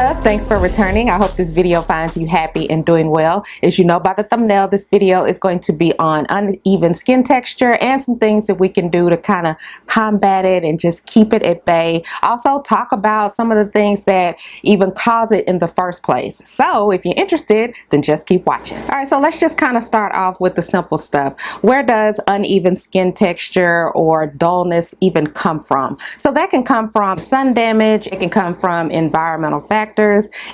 loves, thanks for returning. I hope this video finds you happy and doing well. As you know by the thumbnail, this video is going to be on uneven skin texture and some things that we can do to kind of combat it and just keep it at bay. Also talk about some of the things that even cause it in the first place. So if you're interested, then just keep watching. All right, so let's just kind of start off with the simple stuff. Where does uneven skin texture or dullness even come from? So that can come from sun damage, it can come from environmental factors,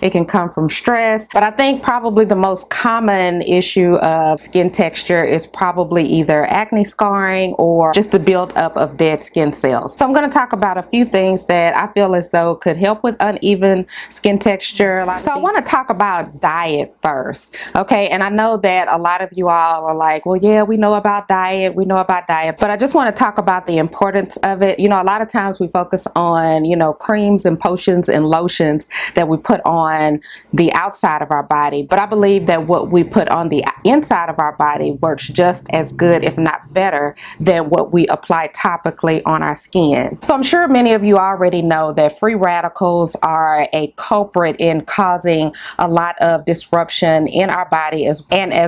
it can come from stress, but I think probably the most common issue of skin texture is probably either acne scarring or just the buildup of dead skin cells. So I'm going to talk about a few things that I feel as though could help with uneven skin texture. So I want to talk about diet first, okay? And I know that a lot of you all are like, well, yeah, we know about diet, but I just want to talk about the importance of it. You know, a lot of times we focus on, you know, creams and potions and lotions that we put on the outside of our body, but I believe that what we put on the inside of our body works just as good, if not better, than what we apply topically on our skin. So I'm sure many of you already know that free radicals are a culprit in causing a lot of disruption in our body as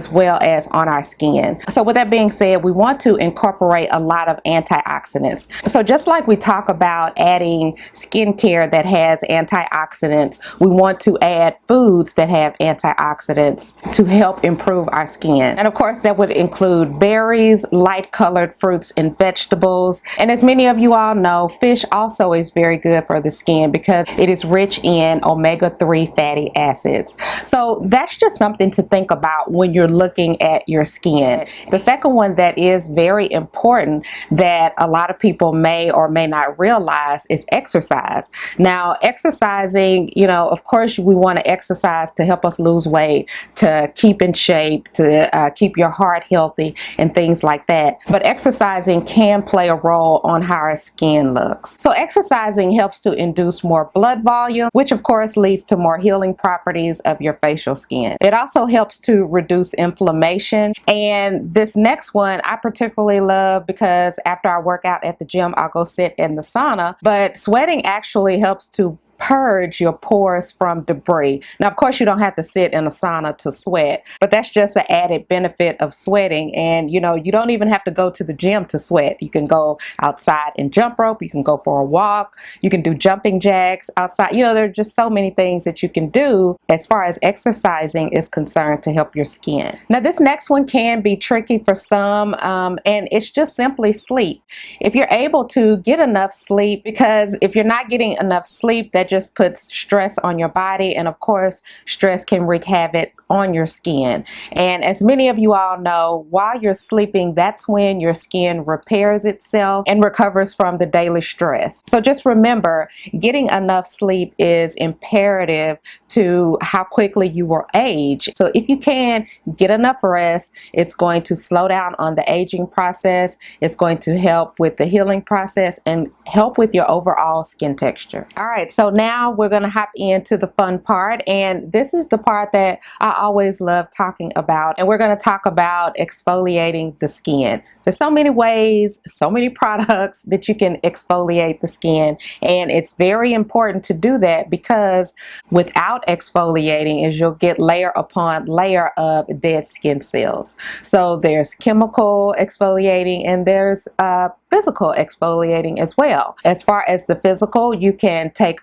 well as on our skin. So with that being said, we want to incorporate a lot of antioxidants. So just like we talk about adding skincare that has antioxidants, we want to add foods that have antioxidants to help improve our skin. And of course that would include berries, light colored fruits and vegetables. And as many of you all know, fish also is very good for the skin because it is rich in omega-3 fatty acids. So that's just something to think about when you're looking at your skin. The second one that is very important that a lot of people may or may not realize is exercise. Now, exercising, you know, of course we want to exercise to help us lose weight, to keep in shape, to keep your heart healthy and things like that. But exercising can play a role on how our skin looks. So exercising helps to induce more blood volume, which of course leads to more healing properties of your facial skin. It also helps to reduce inflammation. And this next one I particularly love because after I work out at the gym, I'll go sit in the sauna. But sweating actually helps to purge your pores from debris. Now, of course, you don't have to sit in a sauna to sweat, but that's just an added benefit of sweating. And, you know, you don't even have to go to the gym to sweat. You can go outside and jump rope. You can go for a walk. You can do jumping jacks outside. You know, there are just so many things that you can do as far as exercising is concerned to help your skin. Now, this next one can be tricky for some, and it's just simply sleep. If you're able to get enough sleep, because if you're not getting enough sleep, that just puts stress on your body, and of course stress can wreak havoc on your skin. And as many of you all know, while you're sleeping, that's when your skin repairs itself and recovers from the daily stress. So just remember, getting enough sleep is imperative to how quickly you will age. So if you can get enough rest, it's going to slow down on the aging process, it's going to help with the healing process and help with your overall skin texture. All right, so now we're going to hop into the fun part, and this is the part that I always love talking about, and we're going to talk about exfoliating the skin. There's so many ways, so many products that you can exfoliate the skin, and it's very important to do that because without exfoliating is you'll get layer upon layer of dead skin cells. So there's chemical exfoliating and there's physical exfoliating as well. As far as the physical, you can take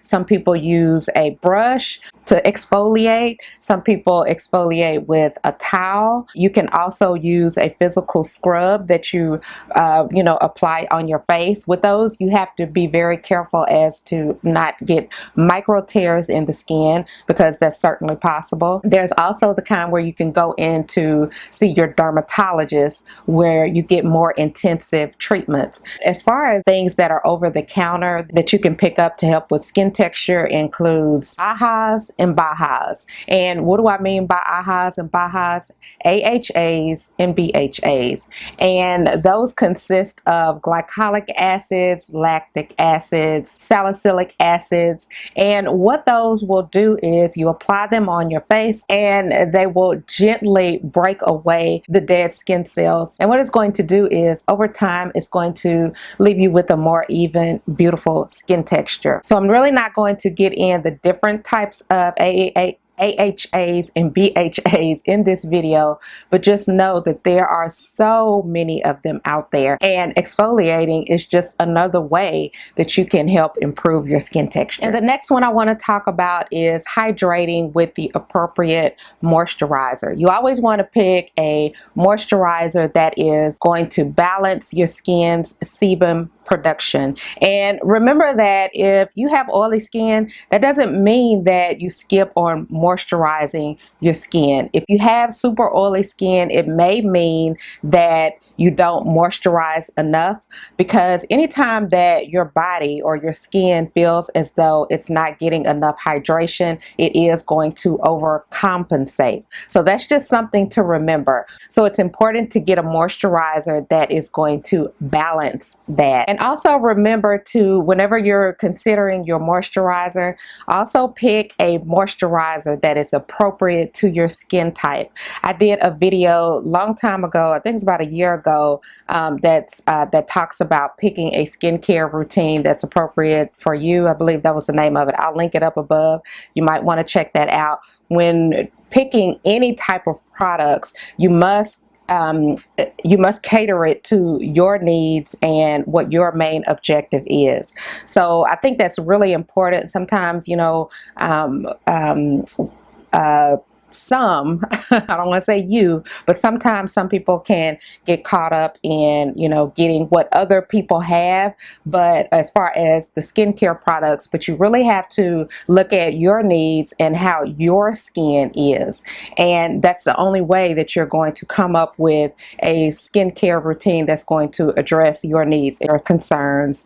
some people use a brush to exfoliate. Some people exfoliate with a towel. You can also use a physical scrub that you apply on your face. With those, you have to be very careful as to not get micro tears in the skin because that's certainly possible. There's also the kind where you can go in to see your dermatologist where you get more intensive treatments. As far as things that are over the counter that you can pick up to help with skin texture includes AHAs and BAHAs. And what do I mean by AHAs and BAHAs? AHAs and BHAs. And those consist of glycolic acids, lactic acids, salicylic acids. And what those will do is you apply them on your face and they will gently break away the dead skin cells. And what it's going to do is over time time, it's going to leave you with a more even, beautiful skin texture. So I'm really not going to get in the different types of AHAs and BHAs in this video, but just know that there are so many of them out there, and exfoliating is just another way that you can help improve your skin texture. And the next one I want to talk about is hydrating with the appropriate moisturizer. You always want to pick a moisturizer that is going to balance your skin's sebum production. And remember that if you have oily skin, that doesn't mean that you skip on moisturizing your skin. If you have super oily skin, it may mean that you don't moisturize enough, because anytime that your body or your skin feels as though it's not getting enough hydration, it is going to overcompensate. So that's just something to remember. So it's important to get a moisturizer that is going to balance that. And also remember to, whenever you're considering your moisturizer, also pick a moisturizer that is appropriate to your skin type. I did a video a long time ago, I think it's about a year ago, that talks about picking a skincare routine that's appropriate for you. I believe that was the name of it. I'll link it up above. You might want to check that out. When picking any type of products, you must cater it to your needs and what your main objective is. So I think that's really important. Sometimes, you know, I don't want to say you, but sometimes some people can get caught up in, you know, getting what other people have, but as far as the skincare products, but you really have to look at your needs and how your skin is. And that's the only way that you're going to come up with a skincare routine that's going to address your needs, your concerns,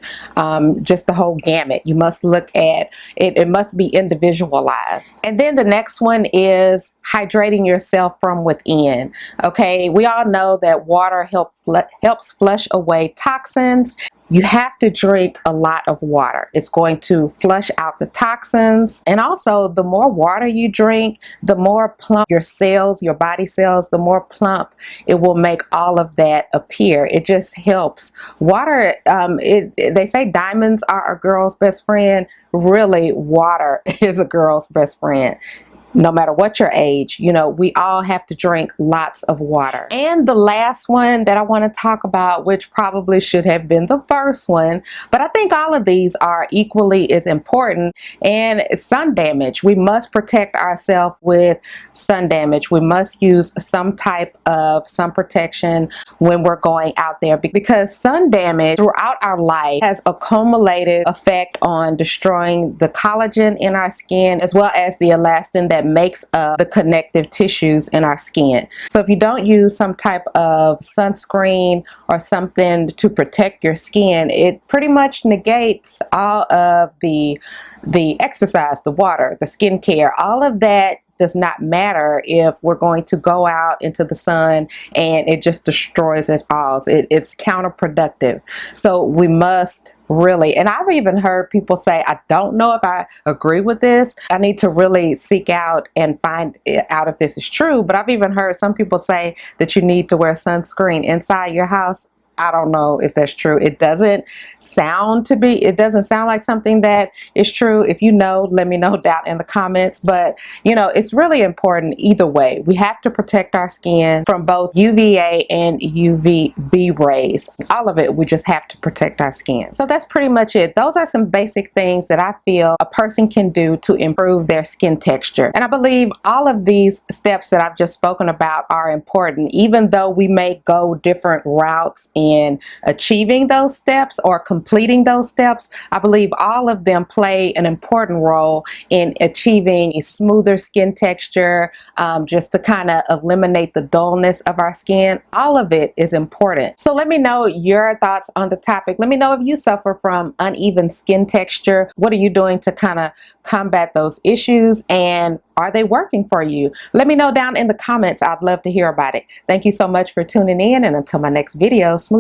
just the whole gamut. You must look at it, it must be individualized. And then the next one is hydrating yourself from within. Okay, we all know that water helps flush away toxins. You have to drink a lot of water. It's going to flush out the toxins. And also, the more water you drink, the more plump your cells, your body cells, the more plump it will make all of that appear. It just helps. Water, they say diamonds are a girl's best friend. Really, water is a girl's best friend. No matter what your age, you know, we all have to drink lots of water. And the last one that I want to talk about, which probably should have been the first one, but I think all of these are equally as important, and sun damage. We must protect ourselves with sun damage. We must use some type of sun protection when we're going out there, because sun damage throughout our life has a cumulative effect on destroying the collagen in our skin, as well as the elastin that makes up the connective tissues in our skin. So if you don't use some type of sunscreen or something to protect your skin, it pretty much negates all of the exercise, the water, the skincare, all of that does not matter if we're going to go out into the sun and it just destroys it all. It's counterproductive. So we must really, and I've even heard people say, I don't know if I agree with this. I need to really seek out and find out if this is true. But I've even heard some people say that you need to wear sunscreen inside your house. I don't know if that's true. It doesn't sound like something that is true. If you know, let me know down in the comments. But you know, it's really important either way. We have to protect our skin from both UVA and UVB rays. All of it, we just have to protect our skin. So that's pretty much it. Those are some basic things that I feel a person can do to improve their skin texture. And I believe all of these steps that I've just spoken about are important, even though we may go different routes in achieving those steps or completing those steps. I believe all of them play an important role in achieving a smoother skin texture, just to kind of eliminate the dullness of our skin. All of it is important. So let me know your thoughts on the topic. Let me know if you suffer from uneven skin texture. What are you doing to kind of combat those issues, and are they working for you? Let me know down in the comments. I'd love to hear about it. Thank you so much for tuning in, and until my next video, smooches.